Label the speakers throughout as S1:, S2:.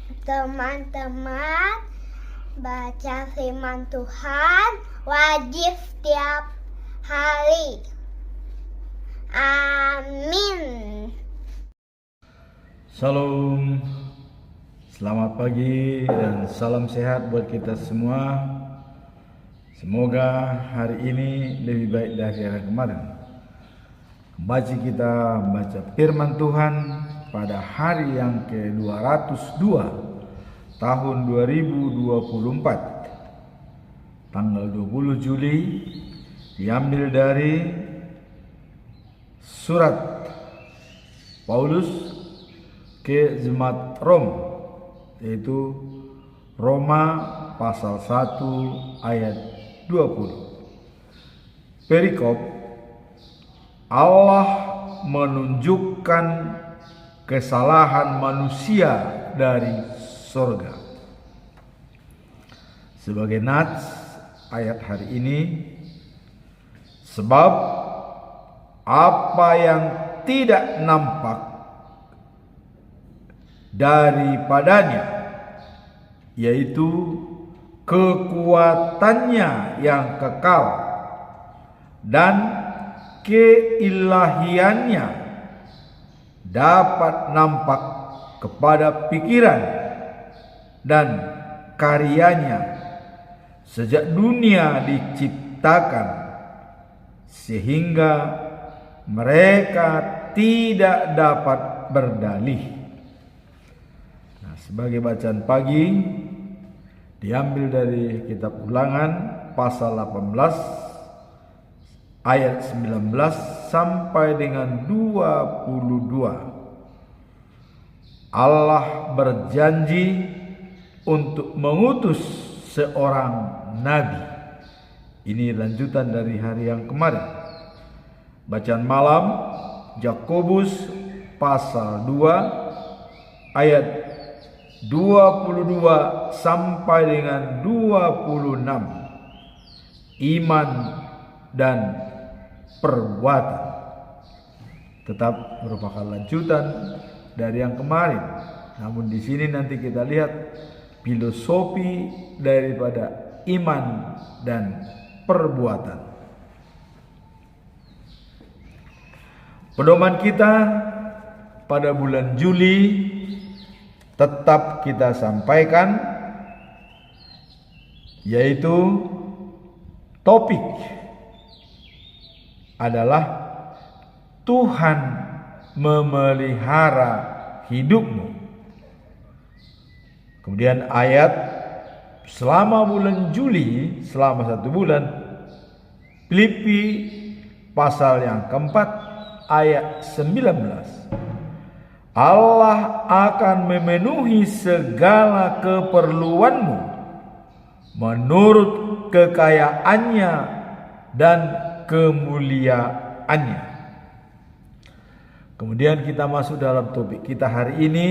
S1: Teman-teman, baca firman Tuhan wajib setiap hari. Amin.
S2: Shalom, selamat pagi dan salam sehat buat kita semua. Semoga hari ini lebih baik dari hari kemarin. Kembali kita membaca firman Tuhan pada hari yang ke-202 tahun 2024, tanggal 20 Juli, diambil dari surat Paulus ke jemaat Rom, yaitu Roma pasal 1 ayat 20. Perikop, Allah menunjukkan kesalahan manusia dari surga. Sebagai nats ayat hari ini, sebab apa yang tidak nampak daripadanya, yaitu kekuatannya yang kekal dan keilahiannya, dapat nampak kepada pikiran dan karyanya sejak dunia diciptakan, sehingga mereka tidak dapat berdalih. Sebagai bacaan pagi diambil dari kitab Ulangan pasal 18 ayat 19 sampai dengan 22. Allah berjanji untuk mengutus seorang nabi. Ini lanjutan dari hari yang kemarin. Bacaan malam Yakobus pasal 2 ayat 22 sampai dengan 26. Iman dan perbuatan tetap merupakan lanjutan dari yang kemarin. Namun di sini nanti kita lihat filosofi daripada iman dan perbuatan. Pedoman kita pada bulan Juli tetap kita sampaikan, yaitu topik adalah Tuhan memelihara hidupmu. Kemudian ayat selama bulan Juli, selama 1 bulan, Filipi pasal yang keempat ayat 19. Allah akan memenuhi segala keperluanmu menurut kekayaannya dan kemuliaannya. Kemudian kita masuk dalam topik kita hari ini,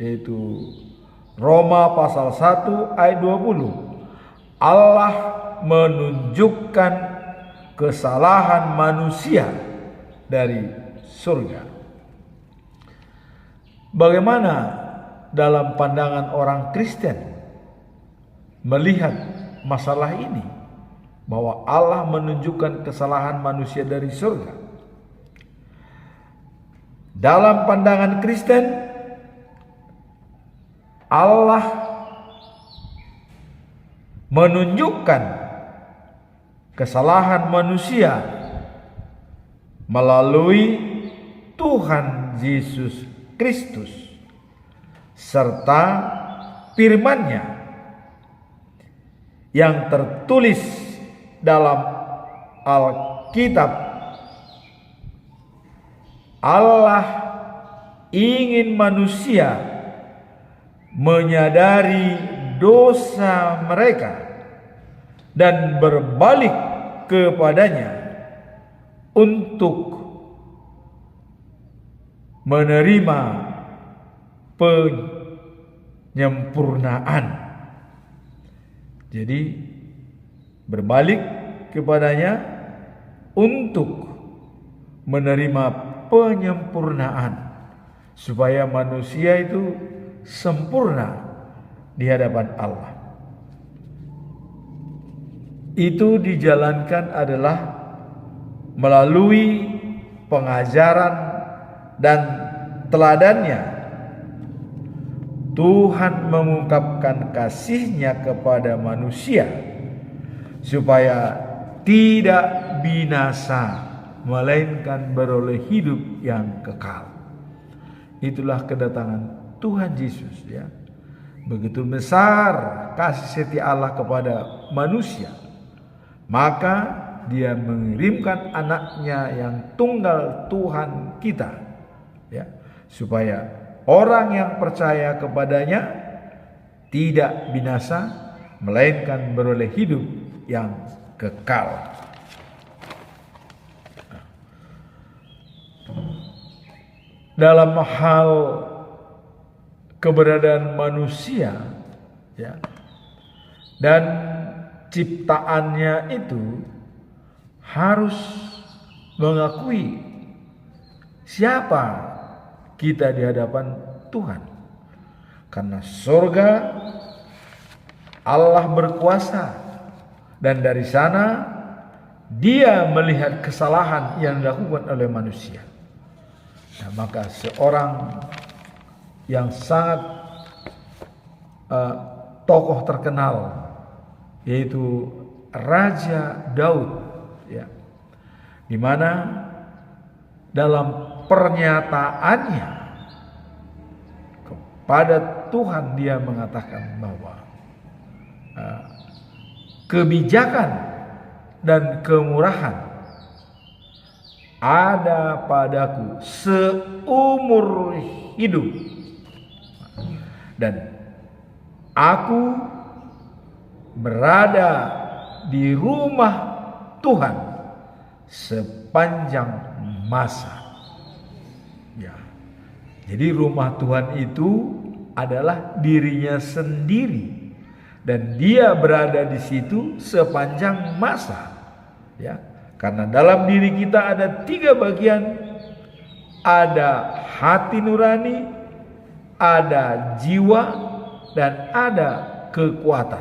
S2: yaitu Roma pasal 1 ayat 20. Allah menunjukkan kesalahan manusia dari surga. Bagaimana dalam pandangan orang Kristen melihat masalah ini, bahwa Allah menunjukkan kesalahan manusia dari surga? Dalam pandangan Kristen, Allah menunjukkan kesalahan manusia melalui Tuhan Yesus Kristus serta firman-Nya yang tertulis dalam Alkitab. Allah ingin manusia menyadari dosa mereka dan berbalik kepadanya untuk menerima penyempurnaan. Jadi berbalik kepadanya untuk menerima penyempurnaan, supaya manusia itu sempurna di hadapan Allah. Itu dijalankan adalah melalui pengajaran dan teladannya. Tuhan mengungkapkan kasih-Nya kepada manusia supaya tidak binasa, melainkan beroleh hidup yang kekal. Itulah kedatangan Tuhan Yesus, ya. Begitu besar kasih setia Allah kepada manusia, maka Dia mengirimkan anaknya yang tunggal Tuhan kita, ya, supaya orang yang percaya kepadanya tidak binasa, melainkan beroleh hidup yang kekal. Dalam hal keberadaan manusia, ya, dan ciptaannya itu harus mengakui siapa kita di hadapan Tuhan. Karena surga Allah berkuasa, dan dari sana Dia melihat kesalahan yang dilakukan oleh manusia. Nah, maka seorang yang sangat tokoh terkenal, yaitu Raja Daud, ya, di mana dalam pernyataannya kepada Tuhan dia mengatakan bahwa kebijakan dan kemurahan ada padaku seumur hidup, dan aku berada di rumah Tuhan sepanjang masa. Ya. Jadi rumah Tuhan itu adalah dirinya sendiri, dan Dia berada di situ sepanjang masa. Ya. Karena dalam diri kita ada 3 bagian. Ada hati nurani, ada jiwa, dan ada kekuatan.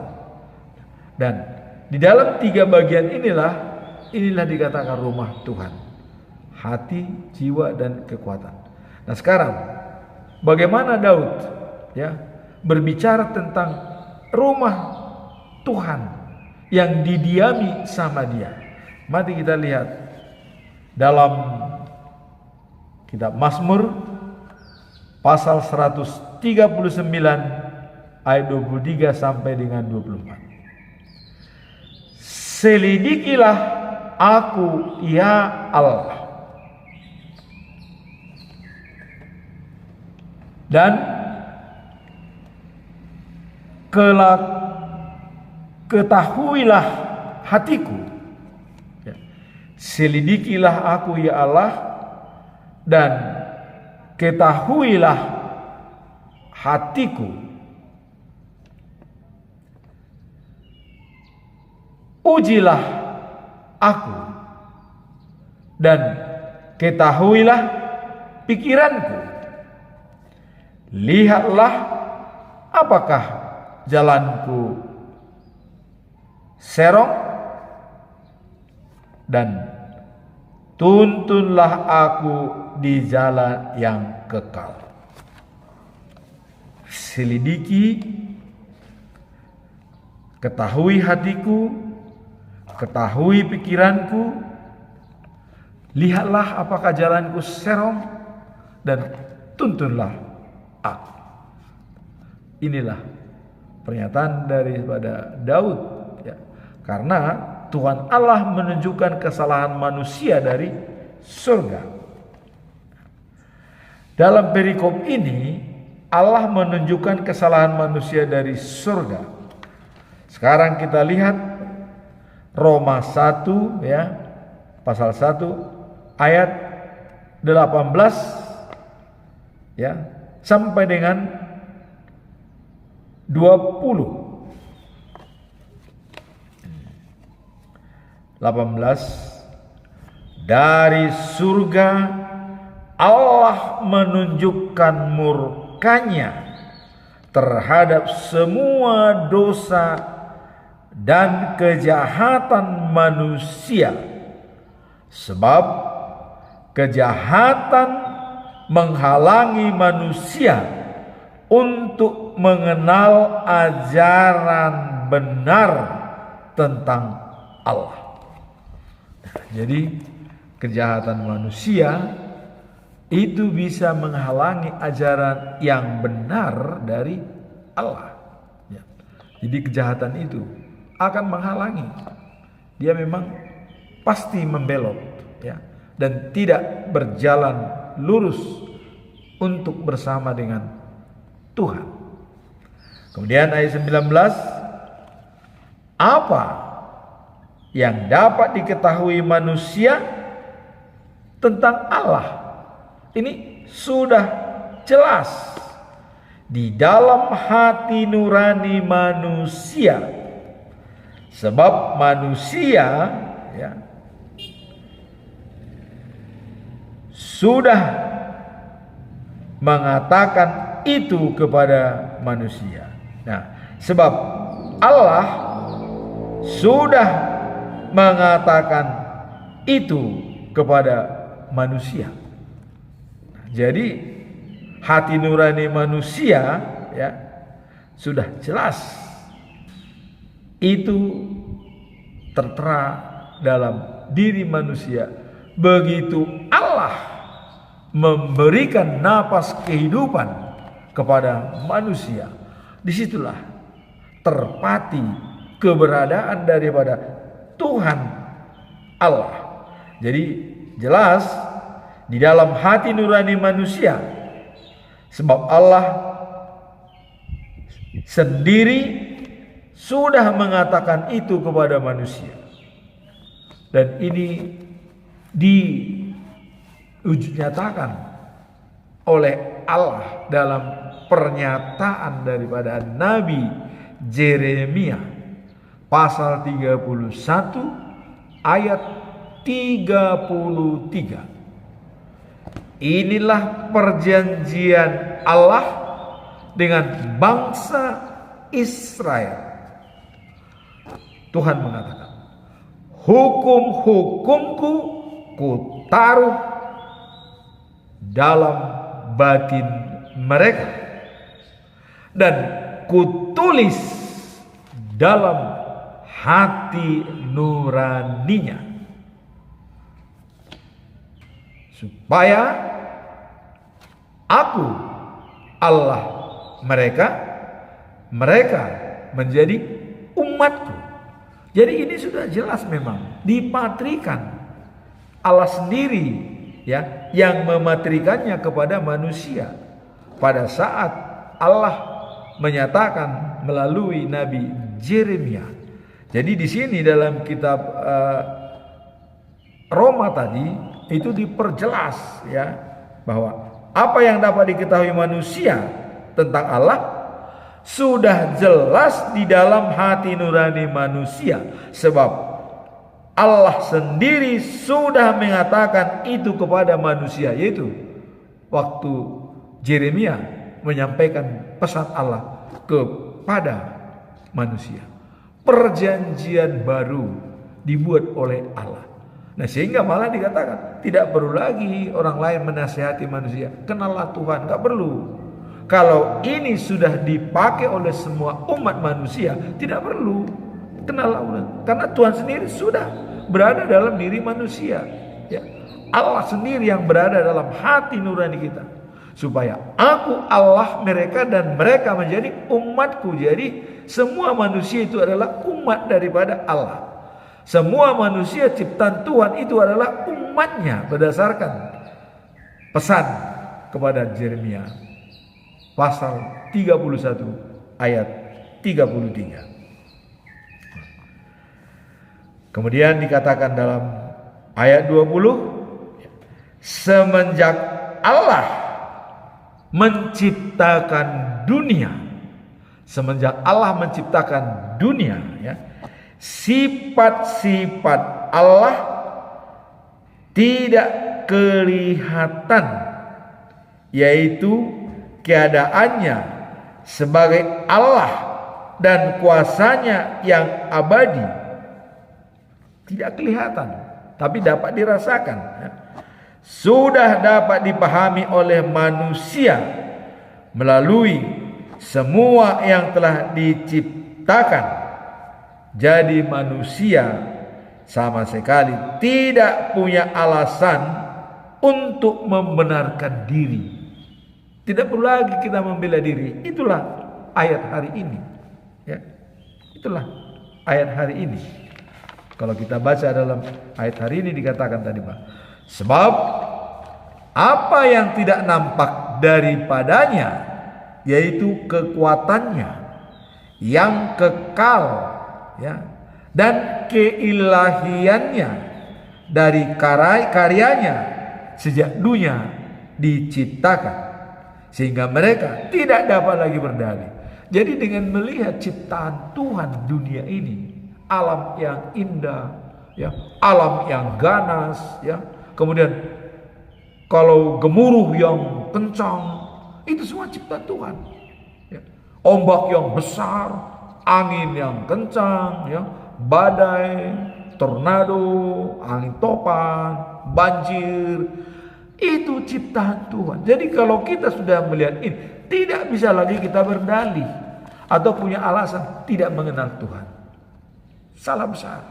S2: Dan di dalam 3 bagian inilah dikatakan rumah Tuhan. Hati, jiwa, dan kekuatan. Nah, sekarang bagaimana Daud, ya, berbicara tentang rumah Tuhan yang didiami sama Dia. Mari kita lihat dalam kitab Mazmur pasal 139 ayat 23 sampai dengan 24. Selidikilah aku, ya Allah, dan ketahuilah hatiku. Ya. Selidikilah aku, ya Allah, dan ketahuilah hatiku. Ujilah aku dan ketahuilah pikiranku. Lihatlah apakah jalanku serong, dan tuntunlah aku di jalan yang kekal. Selidiki, ketahui hatiku, ketahui pikiranku, lihatlah apakah jalanku serong, dan tuntunlah aku. Inilah pernyataan daripada Daud, ya. Karena Tuhan Allah menunjukkan kesalahan manusia dari surga. Dalam perikop ini Allah menunjukkan kesalahan manusia dari surga. Sekarang kita lihat Roma 1, ya, pasal 1 ayat 18, ya, sampai dengan 20. 18. Dari surga Allah menunjukkan murkanya terhadap semua dosa dan kejahatan manusia, sebab kejahatan menghalangi manusia untuk mengenal ajaran benar tentang Allah. Jadi kejahatan manusia itu bisa menghalangi ajaran yang benar dari Allah. Ya. Jadi kejahatan itu akan menghalangi. Dia memang pasti membelot, ya, dan tidak berjalan lurus untuk bersama dengan Tuhan. Kemudian ayat 19, apa yang dapat diketahui manusia tentang Allah? Ini sudah jelas di dalam hati nurani manusia, sebab manusia, ya, sudah mengatakan itu kepada manusia. Nah, sebab Allah sudah mengatakan itu kepada manusia. Jadi hati nurani manusia, ya, sudah jelas itu tertera dalam diri manusia. Begitu Allah memberikan napas kehidupan kepada manusia, disitulah terpati keberadaan daripada Tuhan Allah. Jadi jelas di dalam hati nurani manusia, sebab Allah sendiri sudah mengatakan itu kepada manusia. Dan ini dinyatakan oleh Allah dalam pernyataan daripada Nabi Yeremia pasal 31 ayat 33. Inilah perjanjian Allah dengan bangsa Israel. Tuhan mengatakan, hukum-hukumku kutaruh dalam batin mereka dan kutulis dalam hati nuraninya, supaya aku Allah mereka menjadi umatku. Jadi ini sudah jelas memang dipatrikan Allah sendiri, ya, yang mematrikannya kepada manusia pada saat Allah menyatakan melalui Nabi Yeremia. Jadi di sini dalam kitab Roma tadi itu diperjelas, ya, bahwa apa yang dapat diketahui manusia tentang Allah sudah jelas di dalam hati nurani manusia, sebab Allah sendiri sudah mengatakan itu kepada manusia, yaitu waktu Yeremia menyampaikan pesan Allah kepada manusia. Perjanjian baru dibuat oleh Allah. Nah, sehingga malah dikatakan tidak perlu lagi orang lain menasihati manusia. Kenallah Tuhan, nggak perlu. Kalau ini sudah dipakai oleh semua umat manusia, tidak perlu kenallah Tuhan, karena Tuhan sendiri sudah berada dalam diri manusia. Ya, Allah sendiri yang berada dalam hati nurani kita, supaya aku Allah mereka dan mereka menjadi umatku. Jadi semua manusia itu adalah umat daripada Allah. Semua manusia ciptaan Tuhan itu adalah umatnya berdasarkan pesan kepada Yeremia pasal 31 ayat 33. Kemudian dikatakan dalam ayat 20, semenjak Allah menciptakan dunia, ya, sifat-sifat Allah tidak kelihatan, yaitu keadaannya sebagai Allah dan kuasanya yang abadi tidak kelihatan, tapi dapat dirasakan, sudah dapat dipahami oleh manusia melalui semua yang telah diciptakan. Jadi manusia sama sekali tidak punya alasan untuk membenarkan diri. Tidak perlu lagi kita membela diri. Itulah ayat hari ini. Ya. Itulah ayat hari ini. Kalau kita baca dalam ayat hari ini dikatakan tadi, Pak. Sebab apa yang tidak nampak daripadanya, yaitu kekuatannya yang kekal, ya, dan keilahiannya dari karyanya sejak dunia diciptakan, sehingga mereka tidak dapat lagi berdalih. Jadi dengan melihat ciptaan Tuhan dunia ini, alam yang indah, ya, alam yang ganas, ya, kemudian kalau gemuruh yang kencang, itu semua ciptaan Tuhan. Ya. Ombak yang besar, angin yang kencang, ya, badai, tornado, angin topan, banjir, itu ciptaan Tuhan. Jadi kalau kita sudah melihat ini, tidak bisa lagi kita berdalih atau punya alasan tidak mengenal Tuhan. Salah besar.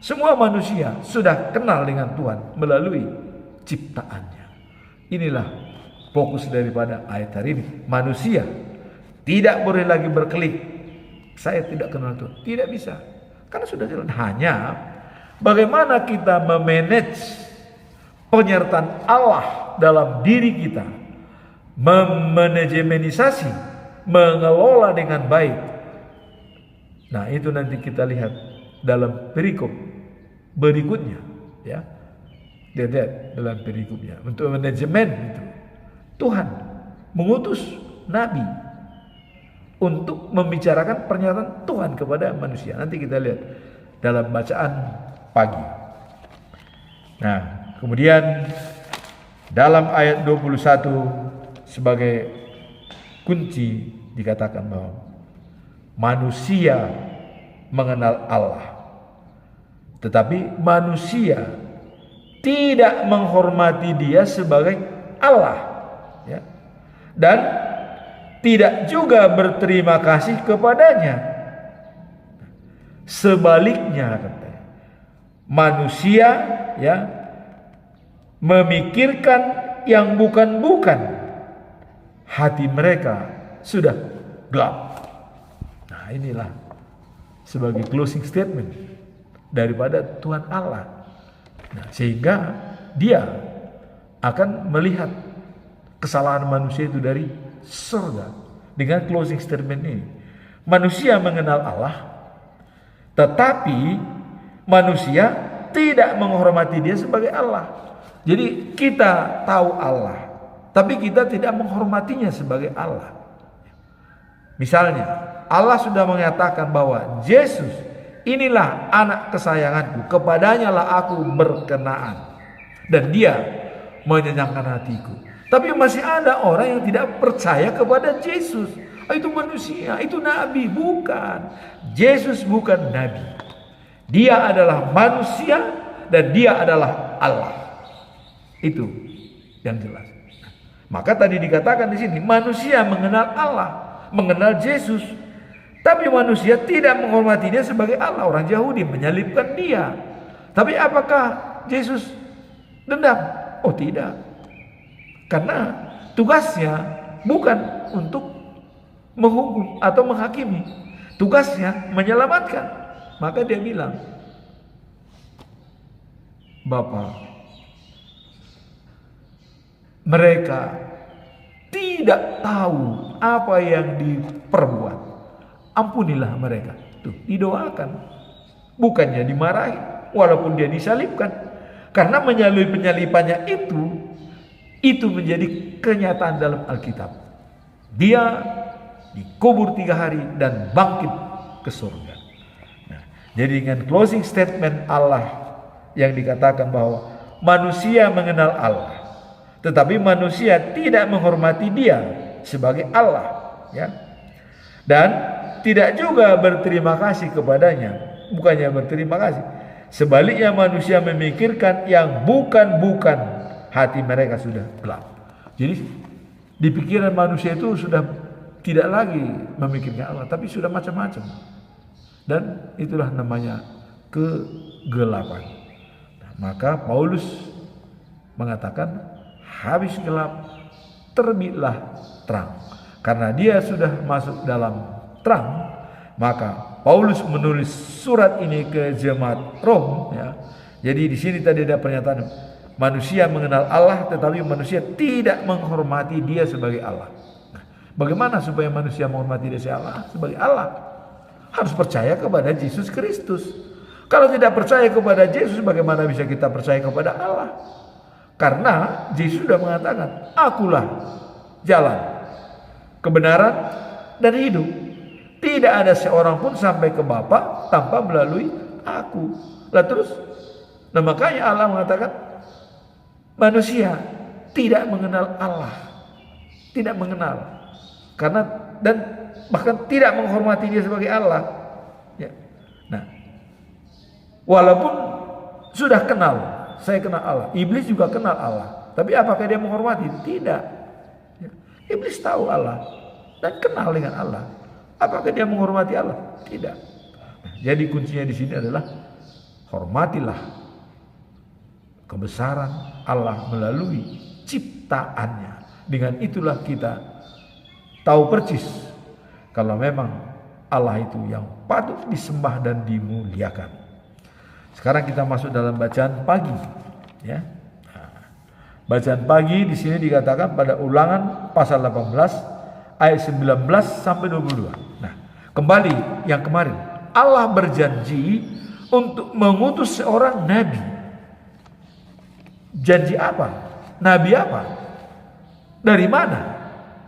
S2: Semua manusia sudah kenal dengan Tuhan melalui ciptaannya. Inilah fokus daripada ayat hari ini. Manusia tidak boleh lagi berkelit, saya tidak kenal Tuhan. Tidak bisa. Karena sudah jelas. Hanya bagaimana kita memanage penyertaan Allah dalam diri kita, memanajemenisasi, mengelola dengan baik. Nah, itu nanti kita lihat dalam perikop berikutnya, ya. Lihat dalam perikopnya. Untuk manajemen itu, Tuhan mengutus nabi untuk membicarakan pernyataan Tuhan kepada manusia. Nanti kita lihat dalam bacaan pagi. Nah, kemudian dalam ayat 21 sebagai kunci dikatakan bahwa manusia mengenal Allah, tetapi manusia tidak menghormati Dia sebagai Allah, ya, dan tidak juga berterima kasih kepadanya. Sebaliknya, katanya, manusia, ya, memikirkan yang bukan-bukan, hati mereka sudah gelap. Nah, inilah sebagai closing statement daripada Tuhan Allah. Nah, sehingga Dia akan melihat kesalahan manusia itu dari surga dengan closing statement ini. Manusia mengenal Allah, tetapi manusia tidak menghormati Dia sebagai Allah. Jadi kita tahu Allah, tapi kita tidak menghormatinya sebagai Allah. Misalnya, Allah sudah mengatakan bahwa Yesus inilah anak kesayanganku, kepadanya lah aku berkenaan, dan Dia menyenangkan hatiku. Tapi masih ada orang yang tidak percaya kepada Yesus. Itu manusia, itu nabi. Bukan. Yesus bukan nabi. Dia adalah manusia dan Dia adalah Allah. Itu yang jelas. Maka tadi dikatakan di sini manusia mengenal Allah, mengenal Yesus, tapi manusia tidak menghormati Dia sebagai Allah. Orang Yahudi menyalibkan Dia. Tapi apakah Yesus dendam? Oh, tidak. Karena tugasnya bukan untuk menghukum atau menghakimi, tugasnya menyelamatkan. Maka Dia bilang, Bapa, mereka tidak tahu apa yang diperbuat, ampunilah mereka. Tuh, didoakan, bukannya dimarahi, walaupun Dia disalibkan. Karena melalui penyalipannya itu menjadi kenyataan dalam Alkitab. Dia dikubur 3 hari dan bangkit ke surga. Nah, jadi dengan closing statement Allah yang dikatakan bahwa manusia mengenal Allah, tetapi manusia tidak menghormati Dia sebagai Allah, ya. dan tidak juga berterima kasih kepadanya. Bukannya berterima kasih, sebaliknya manusia memikirkan yang bukan-bukan, hati mereka sudah gelap. Jadi di pikiran manusia itu sudah tidak lagi memikirkan Allah, tapi sudah macam-macam. Dan itulah namanya kegelapan. Nah, maka Paulus mengatakan, habis gelap terbitlah terang. Karena dia sudah masuk dalam terang, maka Paulus menulis surat ini ke jemaat Rom, ya. Jadi di sini tadi ada pernyataan, manusia mengenal Allah tetapi manusia tidak menghormati dia sebagai Allah. Nah, bagaimana supaya manusia menghormati dia sebagai Allah? Harus percaya kepada Yesus Kristus. Kalau tidak percaya kepada Yesus, bagaimana bisa kita percaya kepada Allah? Karena Yesus sudah mengatakan, akulah jalan, kebenaran, dan hidup. Tidak ada seorang pun sampai ke Bapa tanpa melalui aku. Lah terus, nah makanya Allah mengatakan, manusia tidak mengenal Allah, tidak mengenal, karena dan bahkan tidak menghormati dia sebagai Allah. Ya. Nah, walaupun sudah kenal, saya kenal Allah, iblis juga kenal Allah, tapi apakah dia menghormati? Tidak. Ya. Iblis tahu Allah dan kenal dengan Allah. Apakah dia menghormati Allah? Tidak. Nah, jadi kuncinya di sini adalah hormatilah kebesaran Allah melalui ciptaannya. Dengan itulah kita tahu persis kalau memang Allah itu yang patut disembah dan dimuliakan. Sekarang kita masuk dalam bacaan pagi, ya. Nah, bacaan pagi di sini dikatakan pada Ulangan pasal 18 ayat 19 sampai 22. Nah, kembali yang kemarin, Allah berjanji untuk mengutus seorang nabi. Janji apa? Nabi apa? Dari mana?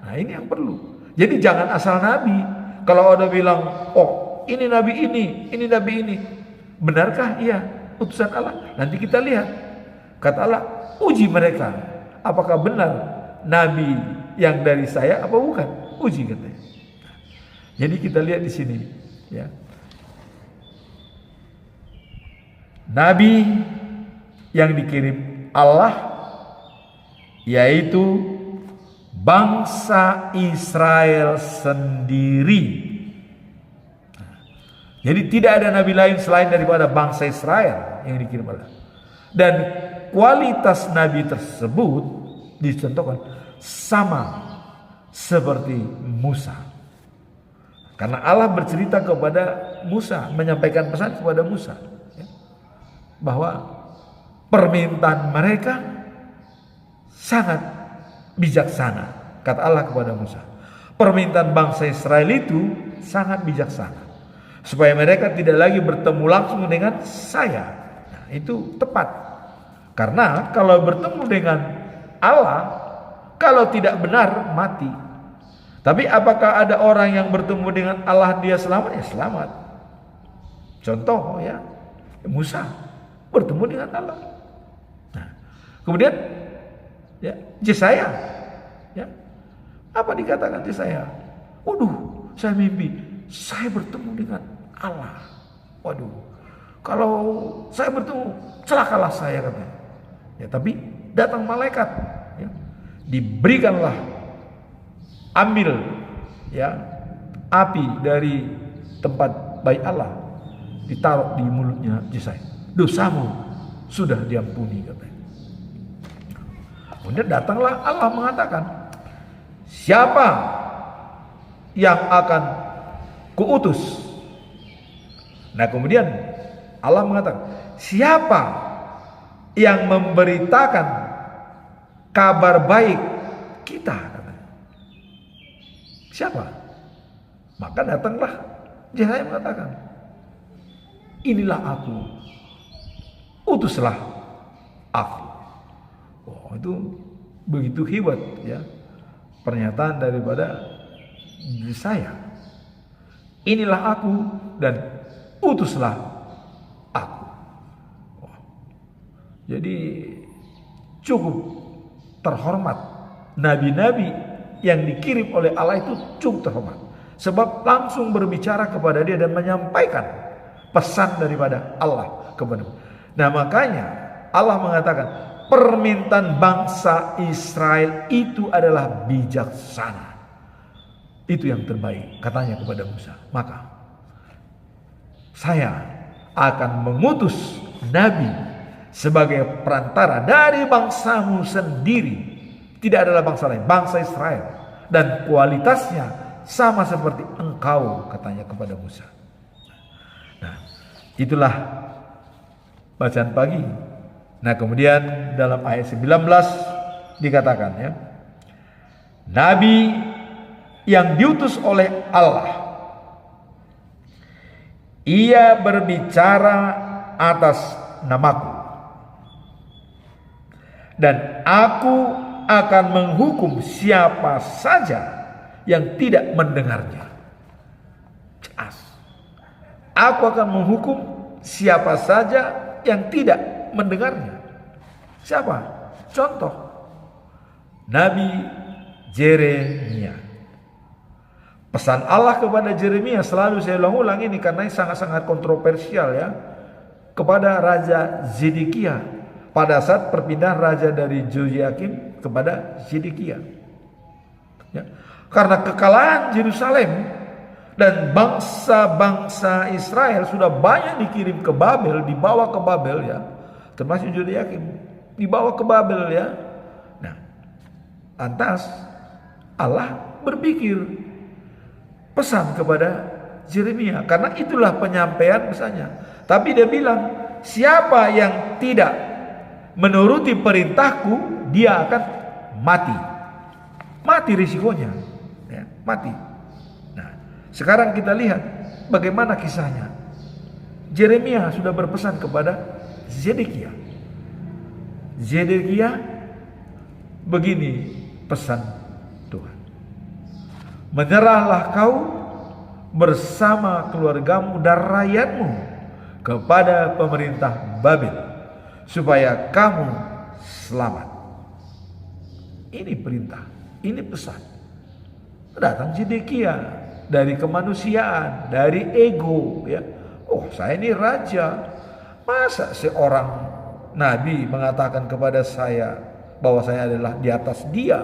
S2: Nah, ini yang perlu. Jadi jangan asal nabi. Kalau ada bilang, oh ini nabi ini nabi ini. Benarkah? Iya, utusan Allah. Nanti kita lihat. Kata Allah, uji mereka. Apakah benar nabi yang dari saya apa bukan? Uji katanya. Jadi kita lihat di sini, ya. Nabi yang dikirim Allah yaitu bangsa Israel sendiri. Jadi tidak ada nabi lain selain daripada bangsa Israel yang dikirim Allah. Dan kualitas nabi tersebut dicontohkan sama seperti Musa. Karena Allah bercerita kepada Musa, menyampaikan pesan kepada Musa, ya, bahwa permintaan mereka sangat bijaksana. Kata Allah kepada Musa, permintaan bangsa Israel itu sangat bijaksana, supaya mereka tidak lagi bertemu langsung dengan saya. Nah, itu tepat. Karena kalau bertemu dengan Allah, kalau tidak benar mati. Tapi apakah ada orang yang bertemu dengan Allah dia selamat? Ya selamat. Contoh ya, Musa bertemu dengan Allah. Nah, kemudian ya Yesaya, ya apa dikatakan Yesaya? Waduh, saya mimpi saya bertemu dengan Allah. Waduh, kalau saya bertemu celakalah saya katanya. Ya tapi datang malaikat, ya, diberikanlah, ambil ya api dari tempat bait Allah, ditaruh di mulutnya Yesaya. Dosamu sudah diampuni katanya. Kemudian datanglah Allah mengatakan, siapa yang akan kuutus? Nah kemudian Allah mengatakan, siapa yang memberitakan kabar baik kita? Siapa? Maka datanglah Yesaya mengatakan, inilah aku, utuslah aku. Oh, itu begitu hebat ya pernyataan daripada Yesaya. Inilah aku dan utuslah aku. Oh, jadi cukup terhormat nabi-nabi yang dikirim oleh Allah itu cukup terhormat. sebab langsung berbicara kepada dia dan menyampaikan pesan daripada Allah kepada. Nah, makanya Allah mengatakan permintaan bangsa Israel itu adalah bijaksana. Itu yang terbaik, katanya kepada Musa. Maka saya akan mengutus nabi sebagai perantara dari bangsamu sendiri. Tidak adalah bangsa lain, bangsa Israel. Dan kualitasnya sama seperti engkau, katanya kepada Musa. Nah, itulah bacaan pagi. Nah, kemudian dalam ayat 19 dikatakan ya, nabi yang diutus oleh Allah, ia berbicara atas namaku, dan aku akan menghukum siapa saja yang tidak mendengarnya. Jelas. Aku akan menghukum siapa saja yang tidak mendengarnya. Siapa? Contoh, Nabi Yeremia. Pesan Allah kepada Yeremia, selalu saya ulang ini karena ini sangat-sangat kontroversial ya, kepada Raja Zedekia pada saat perpindahan raja dari Yehoyakim kepada Zedekia. Ya. Karena kekalahan Yerusalem dan bangsa-bangsa Israel sudah banyak dikirim ke Babel, dibawa ke Babel ya, termasuk Yehoyakim dibawa ke Babel ya. Nah, lantas Allah berpikir pesan kepada Yeremia, karena itulah penyampaian pesannya. Tapi dia bilang, siapa yang tidak menuruti perintahku, dia akan mati. Mati risikonya ya, mati. Nah, sekarang kita lihat bagaimana kisahnya. Yeremia sudah berpesan kepada Zedekia. Zedekia, begini pesan Tuhan, menyerahlah kau bersama keluargamu dan rakyatmu kepada pemerintah Babel, supaya kamu selamat. Ini perintah, ini pesan. Datang Zedekia dari kemanusiaan, dari ego ya. Oh, saya ini raja. Masa seorang nabi mengatakan kepada saya bahwa saya adalah di atas dia?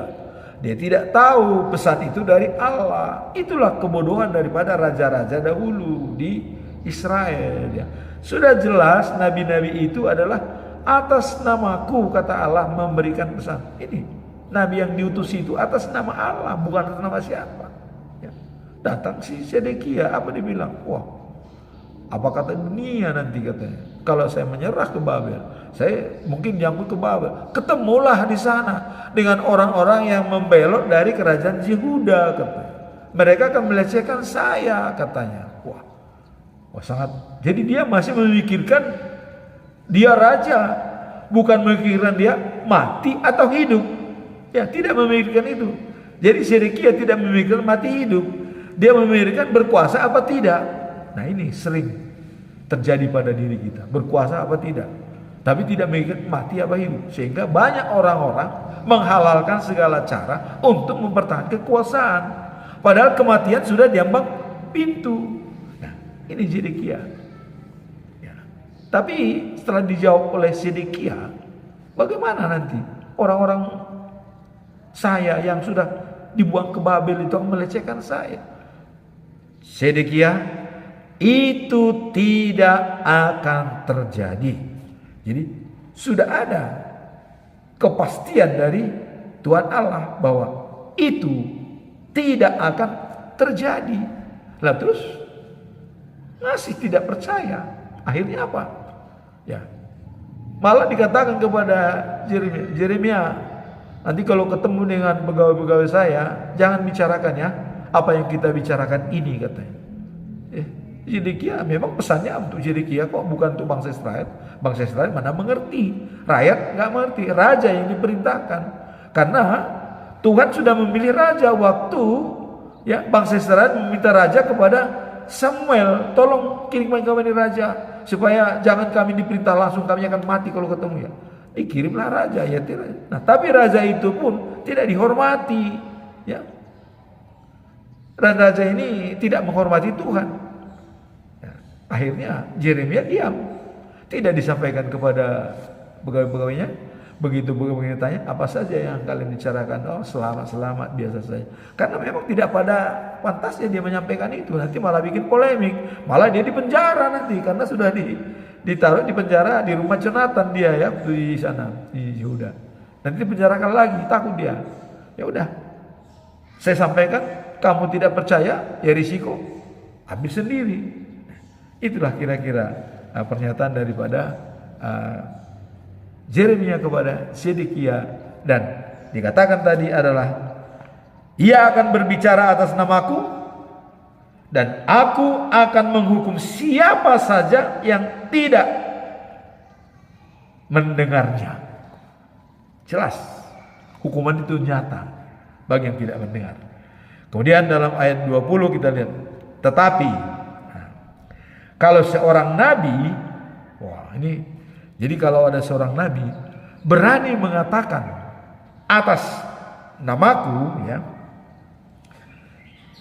S2: Dia tidak tahu pesan itu dari Allah. Itulah kebodohan daripada raja-raja dahulu di Israel ya. Sudah jelas nabi-nabi itu adalah atas namaku, kata Allah, memberikan pesan. Ini nabi yang diutus itu atas nama Allah, bukan atas nama siapa ya. Datang si Zedekia, apa dia bilang? Wah, apa kata dunia nanti katanya, kalau saya menyerah ke Babel, saya mungkin diangkut ke Babel. Ketemulah di sana dengan orang-orang yang membelot dari kerajaan Yehuda, katanya. Mereka akan melecehkan saya, katanya. Wah, sangat. Jadi dia masih memikirkan dia raja, bukan memikirkan dia mati atau hidup. Ya, tidak memikirkan itu. Jadi Zedekia tidak memikirkan mati hidup, dia memikirkan berkuasa apa tidak. Nah, ini sering terjadi pada diri kita, berkuasa apa tidak, tapi tidak memikirkan mati apa hidup. Sehingga banyak orang-orang menghalalkan segala cara untuk mempertahankan kekuasaan, padahal kematian sudah diambang pintu. Nah, ini Zedekia ya. Tapi setelah dijawab oleh Zedekia, bagaimana nanti orang-orang saya yang sudah dibuang ke Babel itu melecehkan saya? Zedekia, itu tidak akan terjadi. Jadi sudah ada kepastian dari Tuhan Allah bahwa itu tidak akan terjadi. Lah terus masih tidak percaya. Akhirnya apa? Ya, malah dikatakan kepada Yeremia, nanti kalau ketemu dengan pegawai-pegawai saya, jangan bicarakan ya apa yang kita bicarakan ini, katanya. Zedekia memang pesannya untuk Zedekia kok, bukan untuk bangsa Israel. Bangsa Israel mana mengerti, rakyat nggak mengerti, raja yang diperintahkan. Karena Tuhan sudah memilih raja waktu ya bangsa Israel meminta raja kepada Samuel, tolong kirimkan kami raja supaya jangan kami diperintah langsung, kami akan mati kalau ketemu ya. Dikirimlah raja ya tidak. Nah, tapi raja itu pun tidak dihormati ya. raja ini tidak menghormati Tuhan. Ya, akhirnya Yeremia diam, tidak disampaikan kepada pegawai-pegawainya. Begitu pegawainya tanya, apa saja yang kalian bicarakan? Oh, selamat biasa saja. Karena memang tidak pada pantasnya dia menyampaikan itu. Nanti malah bikin polemik, malah dia dipenjara nanti karena sudah ditaruh di penjara di rumah Jonathan dia ya di sana di Yehuda. Nanti dipenjarakan lagi, takut dia. Ya udah, saya sampaikan, kamu tidak percaya, ya risiko, ambil sendiri. Itulah kira-kira pernyataan daripada Yeremia kepada Sedekia, dan dikatakan tadi adalah ia akan berbicara atas namaku dan aku akan menghukum siapa saja yang tidak mendengarnya. Jelas hukuman itu nyata bagi yang tidak mendengar. Kemudian dalam ayat 20 kita lihat, tetapi kalau seorang nabi, wah ini, jadi kalau ada seorang nabi berani mengatakan atas namaku, ya,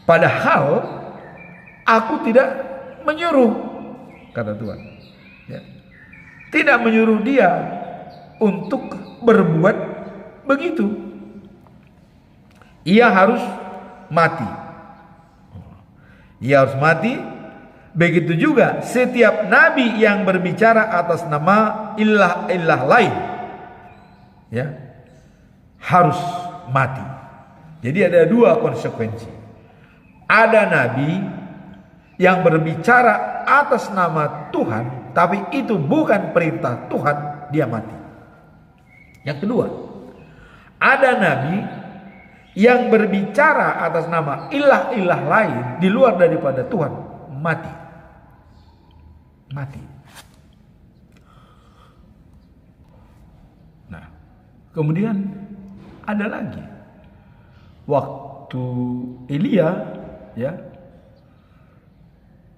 S2: padahal aku tidak menyuruh, kata Tuhan, ya, tidak menyuruh dia untuk berbuat begitu, ia harus mati. Ia harus mati. Begitu juga setiap nabi yang berbicara atas nama ilah lain, ya, harus mati. Jadi ada dua konsekuensi. Ada nabi yang berbicara atas nama Tuhan, tapi itu bukan perintah Tuhan, dia mati. Yang kedua, ada nabi yang berbicara atas nama ilah lain di luar daripada Tuhan, mati. Nah, kemudian ada lagi waktu Elia, ya,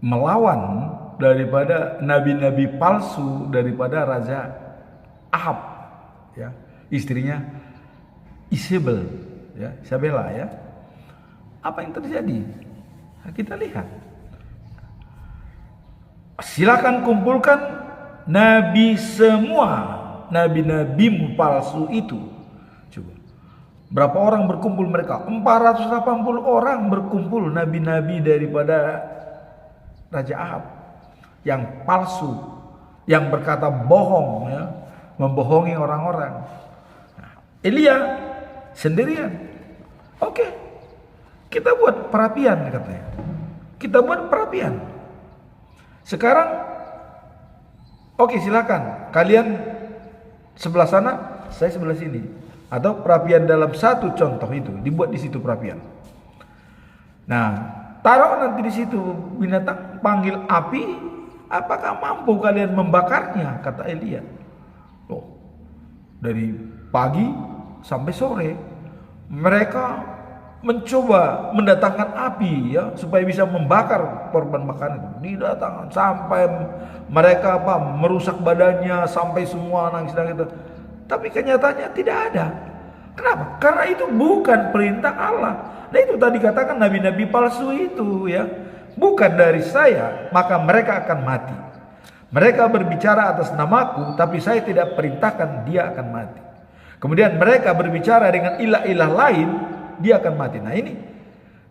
S2: melawan daripada nabi-nabi palsu daripada Raja Ahab, ya, istrinya Isabel, ya, Isabella, ya. Apa yang terjadi? Nah, kita lihat. Silakan kumpulkan nabi semua, nabi-nabimu palsu itu. Coba. Berapa orang berkumpul mereka? 480 orang berkumpul, nabi-nabi daripada Raja Ahab yang palsu, yang berkata bohong, ya, membohongi orang-orang. Nah, Elia sendirian. Oke, kita buat perapian, katanya. Kita buat perapian. Sekarang, oke, silakan. Kalian sebelah sana, saya sebelah sini. Atau perapian dalam satu contoh itu dibuat di situ perapian. Nah, taruh nanti di situ binatang, panggil api. Apakah mampu kalian membakarnya? Kata Elia. Oh, dari pagi sampai sore mereka mencoba mendatangkan api, ya, supaya bisa membakar korban makanan itu. Didatangkan sampai mereka merusak badannya, sampai semua nangis-nangis itu. Tapi kenyataannya tidak ada. Kenapa? Karena itu bukan perintah Allah. Nah, itu tadi katakan nabi-nabi palsu itu, ya, bukan dari saya, maka mereka akan mati. Mereka berbicara atas namaku, tapi saya tidak perintahkan, dia akan mati. Kemudian mereka berbicara dengan ilah lain, dia akan mati. Nah, ini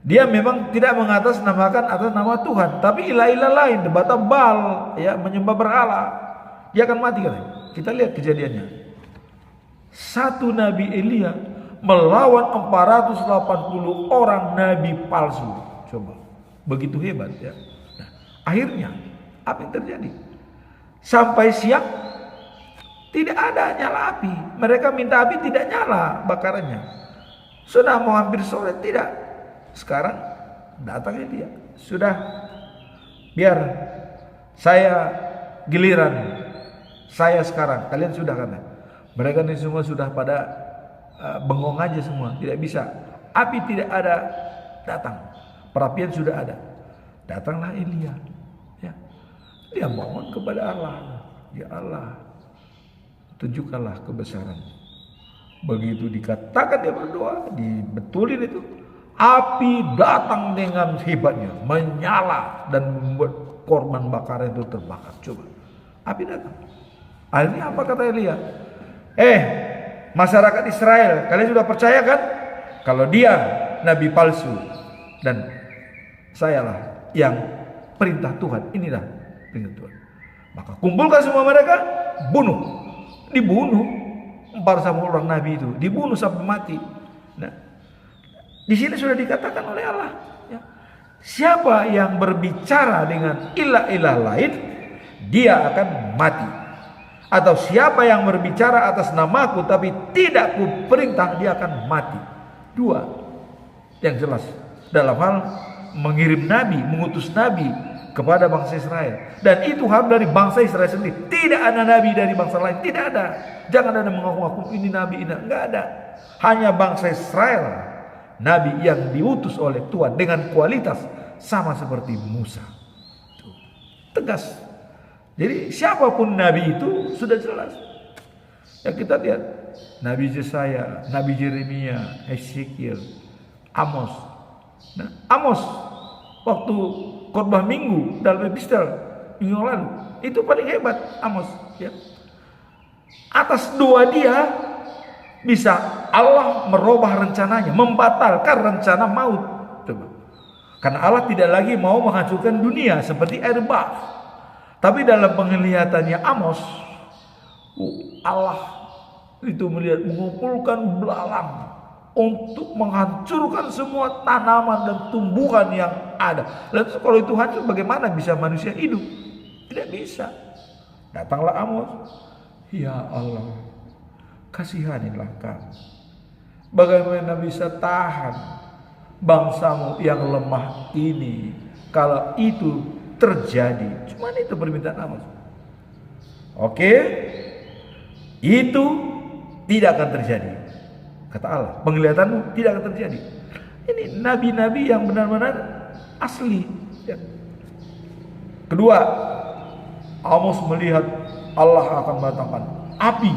S2: dia memang tidak mengatasnamakan atas nama Tuhan, tapi ilah lain, debat Baal, ya, menyembah berhala, dia akan mati, kan? Kita lihat kejadiannya. Satu nabi Elia melawan 480 orang nabi palsu. Coba, begitu hebat, ya. Nah, akhirnya apa yang terjadi? Sampai siang tidak ada nyala api. Mereka minta api, tidak nyala bakarannya. Sudah mau hampir sore, tidak. Sekarang datangnya dia. Sudah, biar saya giliran. Saya sekarang, kalian sudah, kan? Mereka ini semua sudah pada bengong aja semua, tidak bisa. Api tidak ada, datang. Perapian sudah ada. Datanglah Elia. Ya. Dia mohon kepada Allah. Ya Allah, tunjukkanlah kebesaran. Begitu dikatakan dia berdoa, dibetulin itu, Api datang dengan hebatnya, menyala dan membuat korban bakar itu terbakar. Coba, api datang. Akhirnya apa kata Elia? Masyarakat Israel, kalian sudah percaya kan? Kalau dia nabi palsu dan sayalah yang perintah Tuhan, inilah perintah Tuhan. Maka kumpulkan semua mereka, dibunuh 4 sama orang nabi itu, dibunuh sampai mati. Nah, di sini sudah dikatakan oleh Allah, ya, siapa yang berbicara dengan ilah-ilah lain, dia akan mati. Atau siapa yang berbicara atas namaku tapi tidak kuperintah, dia akan mati. 2 yang jelas dalam hal mengirim nabi, mengutus nabi kepada bangsa Israel. Dan itu harus dari bangsa Israel sendiri. Tidak ada nabi dari bangsa lain, tidak ada. Jangan ada mengaku-ngaku ini nabi, ini enggak ada. Hanya bangsa Israel, nabi yang diutus oleh Tuhan dengan kualitas sama seperti Musa. Tuh, tegas. Jadi siapapun nabi itu sudah jelas. Ya kita lihat Nabi Yesaya, Nabi Yeremia, Ezekiel, Amos. Nah, Amos waktu khotbah minggu dalam epistel minggu yang lalu itu paling hebat Amos, ya. Atas doa dia bisa Allah merubah rencananya, membatalkan rencana maut. Coba. Karena Allah tidak lagi mau menghancurkan dunia seperti air bah. Tapi dalam penglihatannya Amos, Allah itu melihat mengumpulkan belalang untuk menghancurkan semua tanaman dan tumbuhan yang ada. Lalu kalau itu hancur, bagaimana bisa manusia hidup? Tidak bisa. Datanglah Amos, ya Allah, kasihanilah kami. Bagaimana bisa tahan bangsamu yang lemah ini kalau itu terjadi? Cuman itu permintaan Amos. Oke, itu tidak akan terjadi, kata Allah. Penglihatanmu tidak akan terjadi. Ini nabi-nabi yang benar-benar asli, ya. Kedua, Amos melihat Allah akan mendatangkan api,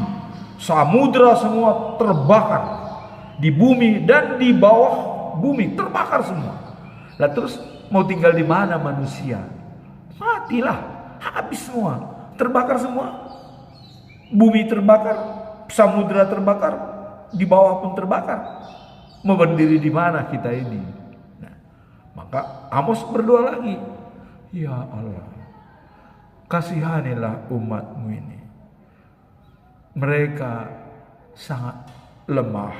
S2: samudra semua terbakar, di bumi dan di bawah bumi terbakar semua. Lah terus mau tinggal di mana manusia? Matilah, habis semua, terbakar semua. Bumi terbakar, samudra terbakar, di bawah pun terbakar. Mau berdiri di mana kita ini? Nah, maka Amos berdoa lagi, ya Allah, kasihanilah umatmu ini. Mereka sangat lemah,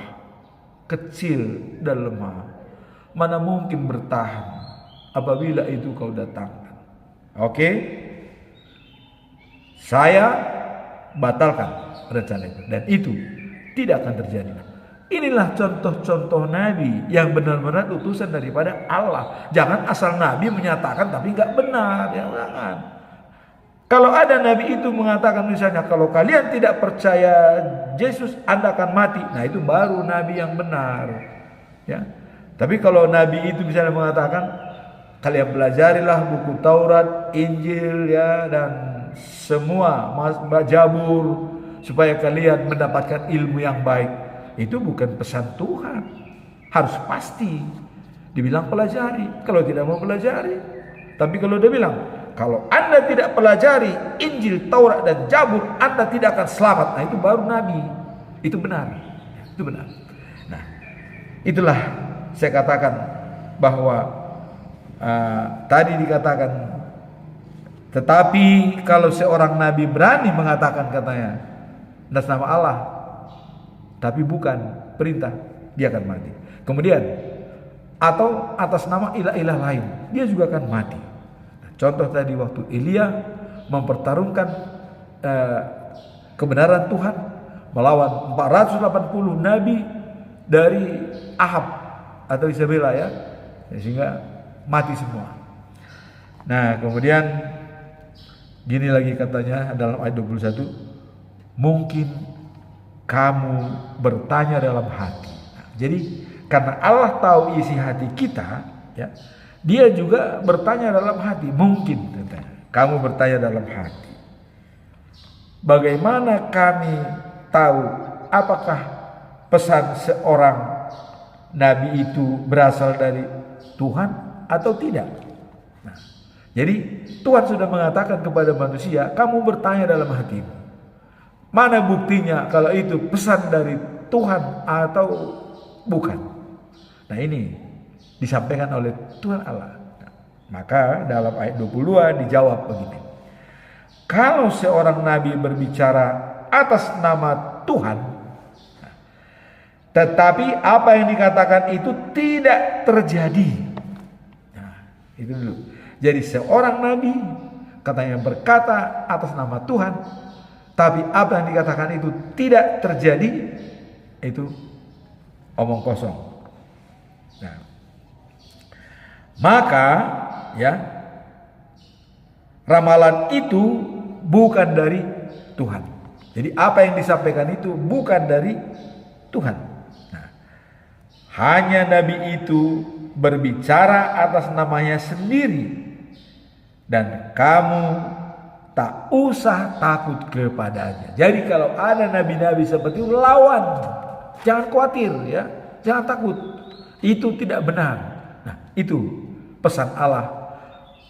S2: kecil dan lemah. Mana mungkin bertahan apabila itu kau datangkan. Oke, saya batalkan rencana itu, dan itu tidak akan terjadi. Inilah contoh-contoh nabi yang benar-benar utusan daripada Allah. Jangan asal nabi menyatakan tapi nggak benar, ya jangan. Kalau ada nabi itu mengatakan misalnya, kalau kalian tidak percaya Yesus, Anda akan mati. Nah itu baru nabi yang benar, ya. Tapi kalau nabi itu misalnya mengatakan, kalian pelajarilah buku Taurat, Injil, ya, dan semua Jabur supaya kalian mendapatkan ilmu yang baik. Itu bukan pesan Tuhan. Harus pasti dibilang pelajari. Kalau tidak mau pelajari, tapi kalau dia bilang, kalau Anda tidak pelajari Injil, Taurat, dan Jabur, Anda tidak akan selamat. Nah itu baru nabi. Itu benar. Itu benar. Nah, itulah saya katakan bahwa tadi dikatakan, tetapi kalau seorang nabi berani mengatakan katanya atas nama Allah tapi bukan perintah, dia akan mati. Kemudian atau atas nama ilah-ilah lain, dia juga akan mati. Contoh tadi waktu Elia mempertarungkan kebenaran Tuhan melawan 480 nabi dari Ahab atau Isabella, ya, sehingga mati semua. Nah kemudian gini lagi katanya dalam ayat 21, mungkin kamu bertanya dalam hati. Nah, jadi karena Allah tahu isi hati kita, ya, dia juga bertanya dalam hati. Mungkin katanya, kamu bertanya dalam hati, bagaimana kami tahu apakah pesan seorang nabi itu berasal dari Tuhan atau tidak. Nah, jadi Tuhan sudah mengatakan kepada manusia, kamu bertanya dalam hatimu, mana buktinya kalau itu pesan dari Tuhan atau bukan. Nah, ini disampaikan oleh Tuhan Allah. Nah, maka dalam ayat 22 dijawab begini. Kalau seorang nabi berbicara atas nama Tuhan, tetapi apa yang dikatakan itu tidak terjadi. Nah, itu dulu. Jadi seorang nabi katanya berkata atas nama Tuhan, tapi apa yang dikatakan itu tidak terjadi, itu omong kosong. Nah, maka ya, ramalan itu bukan dari Tuhan. Jadi apa yang disampaikan itu bukan dari Tuhan. Nah, hanya nabi itu berbicara atas namanya sendiri, dan kamu tak usah takut kepadanya. Jadi kalau ada nabi-nabi seperti itu, lawan, jangan khawatir ya, jangan takut. Itu tidak benar. Nah, itu pesan Allah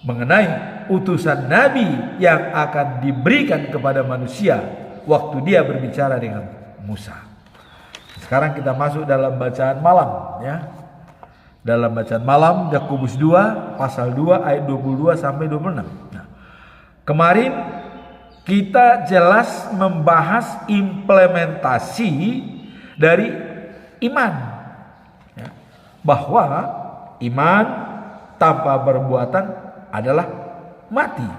S2: mengenai utusan nabi yang akan diberikan kepada manusia waktu dia berbicara dengan Musa. Sekarang kita masuk dalam bacaan malam ya. Dalam bacaan malam Yakobus 2 pasal 2 ayat 22 sampai 26. Nah, kemarin kita jelas membahas implementasi dari iman ya, bahwa iman tanpa perbuatan adalah mati.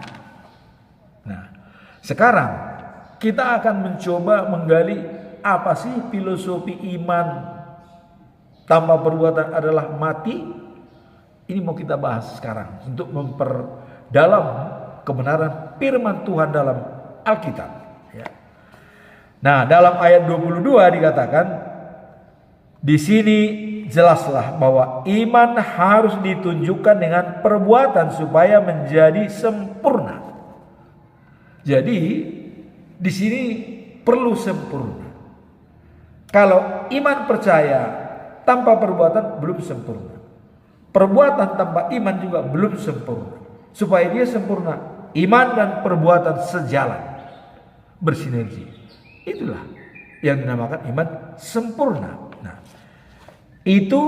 S2: Nah, sekarang kita akan mencoba menggali apa sih filosofi iman tanpa perbuatan adalah mati. Ini mau kita bahas sekarang untuk memperdalam kebenaran firman Tuhan dalam Alkitab ya. Nah, dalam ayat 22 dikatakan di sini jelaslah bahwa iman harus ditunjukkan dengan perbuatan supaya menjadi sempurna. Jadi di sini perlu sempurna. Kalau iman percaya tanpa perbuatan belum sempurna. Perbuatan tanpa iman juga belum sempurna. Supaya dia sempurna, iman dan perbuatan sejalan, bersinergi. Itulah yang dinamakan iman sempurna. Nah, itu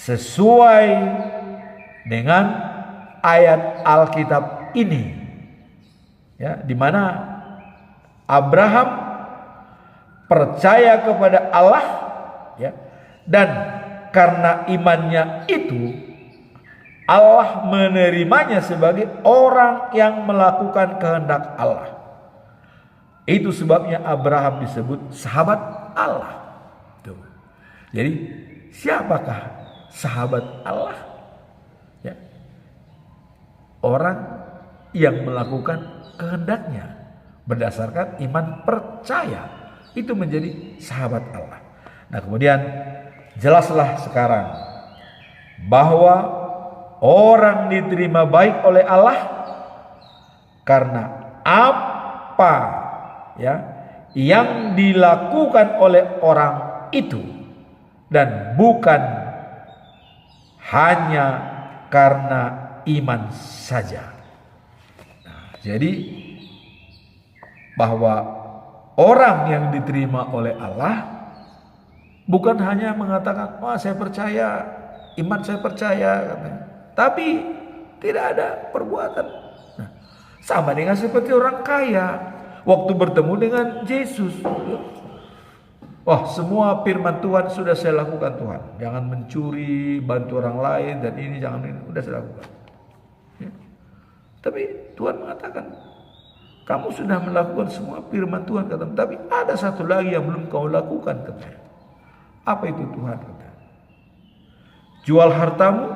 S2: sesuai dengan ayat Alkitab ini, ya, di mana Abraham percaya kepada Allah, ya, dan karena imannya itu Allah menerimanya sebagai orang yang melakukan kehendak Allah. Itu sebabnya Abraham disebut sahabat Allah. Tuh. Jadi siapakah sahabat Allah? Ya. Orang yang melakukan kehendaknya berdasarkan iman percaya, itu menjadi sahabat Allah. Nah, kemudian jelaslah sekarang bahwa orang diterima baik oleh Allah karena apa ya yang dilakukan oleh orang itu, dan bukan hanya karena iman saja. Nah, jadi bahwa orang yang diterima oleh Allah bukan hanya mengatakan, wah saya percaya, iman saya percaya, katanya, tapi tidak ada perbuatan. Nah, sama dengan seperti orang kaya waktu bertemu dengan Yesus. Wah, semua firman Tuhan sudah saya lakukan Tuhan. Jangan mencuri, bantu orang lain, dan ini jangan ini, sudah saya lakukan. Ya. Tapi Tuhan mengatakan, kamu sudah melakukan semua firman Tuhan, kata, tapi ada satu lagi yang belum kau lakukan, katanya. Apa itu Tuhan? Kata, jual hartamu,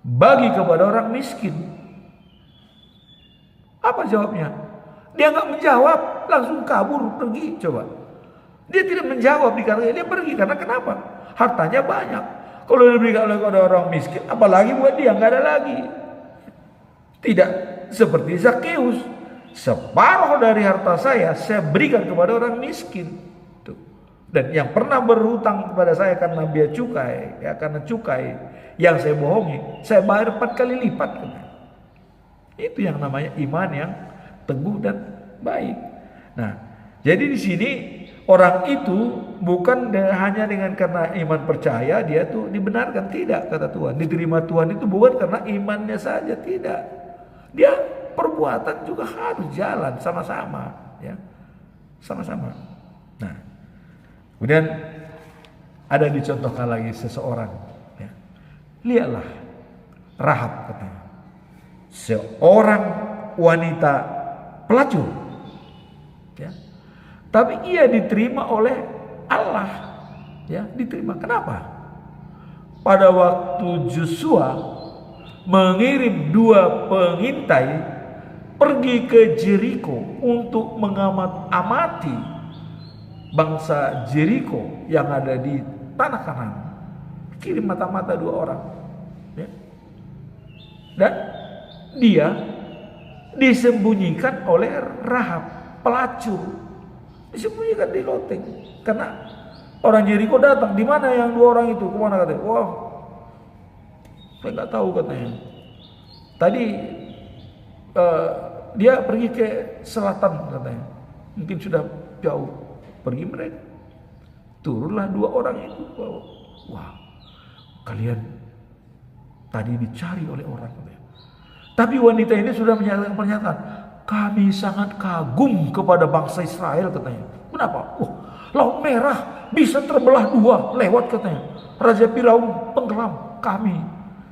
S2: bagi kepada orang miskin. Apa jawabnya? Dia nggak menjawab, langsung kabur pergi. Coba, dia tidak menjawab, dikatakan dia pergi karena kenapa? Hartanya banyak. Kalau diberikan kepada orang miskin, apalagi buat dia, nggak ada lagi. Tidak seperti Zakheus. Separuh dari harta saya berikan kepada orang miskin. Tuh. Dan yang pernah berhutang kepada saya karena biaya cukai, ya karena cukai yang saya bohongi, saya bayar 4 kali lipat. Itu yang namanya iman yang teguh dan baik. Nah, jadi di sini orang itu bukan hanya dengan karena iman percaya dia tuh dibenarkan, tidak, kata Tuhan. Diterima Tuhan itu bukan karena imannya saja, tidak. Dia perbuatan juga harus jalan sama-sama, ya. Sama-sama. Nah, kemudian ada dicontohkan lagi seseorang, ya. Lihatlah Rahab, katanya. Seorang wanita pelacur, ya. Tapi ia diterima oleh Allah, ya, diterima. Kenapa? Pada waktu Joshua mengirim 2 pengintai pergi ke Jeriko untuk mengamati bangsa Jeriko yang ada di tanah Kanan, kirim mata-mata 2 orang, ya. Dan dia disembunyikan oleh Rahab pelacur, disembunyikan di loteng karena orang Jeriko datang. Di mana yang 2 orang itu? Kemana, katanya? Wah, saya nggak tahu, katanya. Tadi dia pergi ke selatan, katanya. Mungkin sudah jauh pergi mereka. Turunlah 2 orang itu. Wah, kalian tadi dicari oleh orang, katanya. Tapi wanita ini sudah menyatakan pernyataan, kami sangat kagum kepada bangsa Israel, katanya. Kenapa? Laut Merah bisa terbelah 2 lewat, katanya. Raja Firaun tenggelam, kami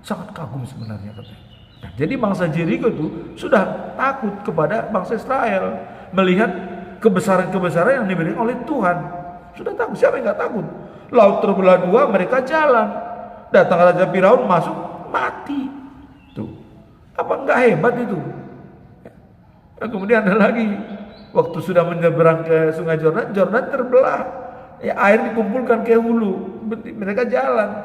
S2: sangat kagum sebenarnya, katanya. Nah, jadi bangsa Jeriko itu sudah takut kepada bangsa Israel melihat kebesaran-kebesaran yang diberikan oleh Tuhan. Sudah takut. Siapa yang nggak takut? Laut terbelah 2, mereka jalan. Datang Raja Firaun, masuk, mati. Tuh, apa nggak hebat itu? Nah, kemudian ada lagi, waktu sudah menyeberang ke Sungai Jordan, Jordan terbelah, ya, air dikumpulkan ke hulu, mereka jalan.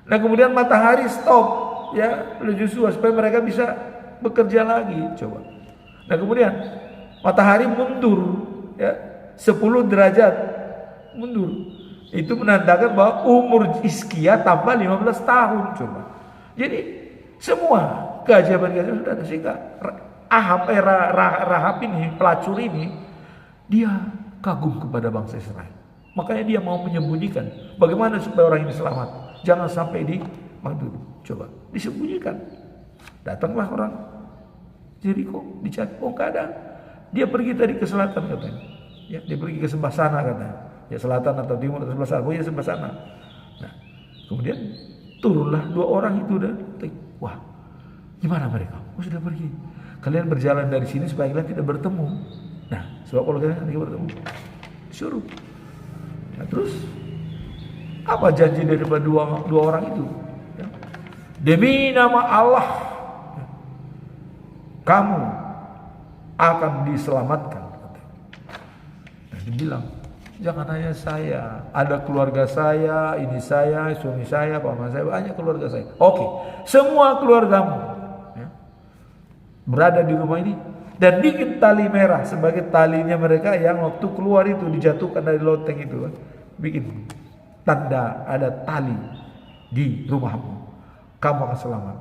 S2: Nah, kemudian matahari stop, ya, oleh Joshua supaya mereka bisa bekerja lagi. Coba. Nah, kemudian matahari mundur, ya, 10 derajat mundur. Itu menandakan bahwa umur Hizkia tambah 15 tahun. Coba. Jadi semua keajaiban-keajaiban sudah ada, sehingga Rahab ini, pelacur ini, dia kagum kepada bangsa Israel. Makanya dia mau menyembunyikan. Bagaimana supaya orang ini selamat? Jangan sampai dimandu. Coba disembunyikan. Datanglah orang Jeriko, dicari. Oh, nggak ada. Dia pergi tadi ke selatan, katanya. Ya, dia pergi ke sebelah sana, katanya. Ya, selatan atau timur atau sebelah sana. Oh, ya, sebelah sana. Nah, kemudian turunlah 2 orang itu. Wah, gimana mereka? Oh, sudah pergi. Kalian berjalan dari sini supaya kalian tidak bertemu. Nah, sebab kalau kalian tidak bertemu, suruh. Nah, terus apa janji daripada dua orang itu? Ya. Demi nama Allah, ya, kamu akan diselamatkan. Nah, dia bilang, jangan hanya saya, ada keluarga saya, ini saya, suami saya, paman saya, banyak keluarga saya. Oke, semua keluargamu, ya, berada di rumah ini, dan bikin tali merah sebagai talinya mereka yang waktu keluar itu dijatuhkan dari loteng itu, bikin tanda ada tali di rumahmu, kamu akan selamat.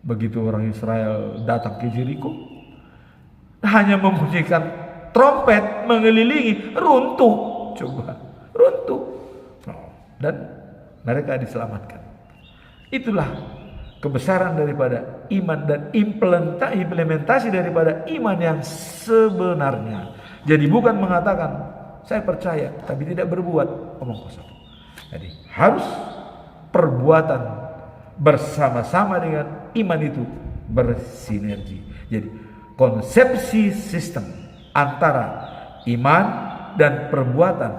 S2: Begitu orang Israel datang ke Jeriko, hanya membunyikan trompet mengelilingi, runtuh. Coba, runtuh. Dan mereka diselamatkan. Itulah kebesaran daripada iman dan implementasi daripada iman yang sebenarnya. Jadi bukan mengatakan saya percaya tapi tidak berbuat, omong kosong. Jadi harus perbuatan bersama-sama dengan iman itu bersinergi. Jadi konsepsi sistem antara iman dan perbuatan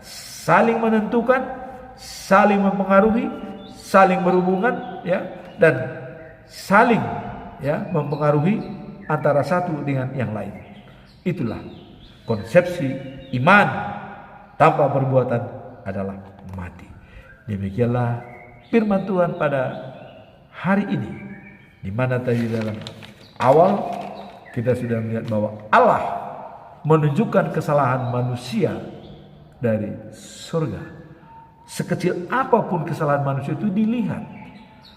S2: saling menentukan, saling mempengaruhi, saling berhubungan, ya, dan saling, ya, mempengaruhi antara satu dengan yang lain. Itulah konsepsi iman tanpa perbuatan adalah mati. Demikianlah firman Tuhan pada hari ini, di mana tadi dalam awal kita sudah melihat bahwa Allah menunjukkan kesalahan manusia dari surga. Sekecil apapun kesalahan manusia itu dilihat.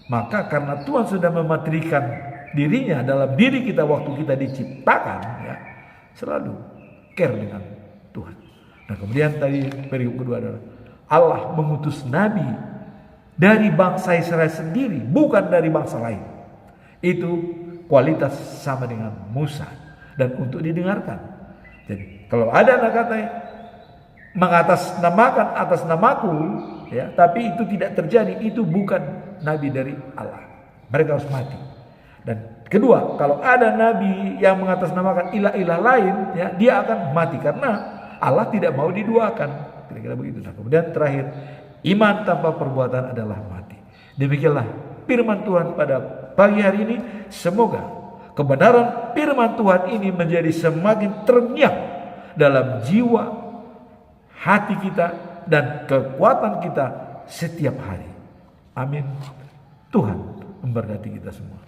S2: Maka karena Tuhan sudah mematrikan dirinya dalam diri kita waktu kita diciptakan, ya, selalu care dengan Tuhan. Nah kemudian tadi perikop kedua adalah Allah mengutus Nabi dari bangsa Israel sendiri, bukan dari bangsa lain. Itu kualitas sama dengan Musa dan untuk didengarkan. Jadi kalau ada anak kata mengatasnamakan atas namaku, ya, tapi itu tidak terjadi, itu bukan nabi dari Allah. Mereka harus mati. Dan kedua, kalau ada nabi yang mengatasnamakan ilah-ilah lain, ya, dia akan mati karena Allah tidak mau diduakan. Kira-kira begitu. Nah, kemudian terakhir, iman tanpa perbuatan adalah mati. Demikianlah firman Tuhan pada pagi hari ini. Semoga kebenaran firman Tuhan ini menjadi semakin terngiang dalam jiwa, hati kita, dan kekuatan kita setiap hari. Amin. Tuhan memberkati kita semua.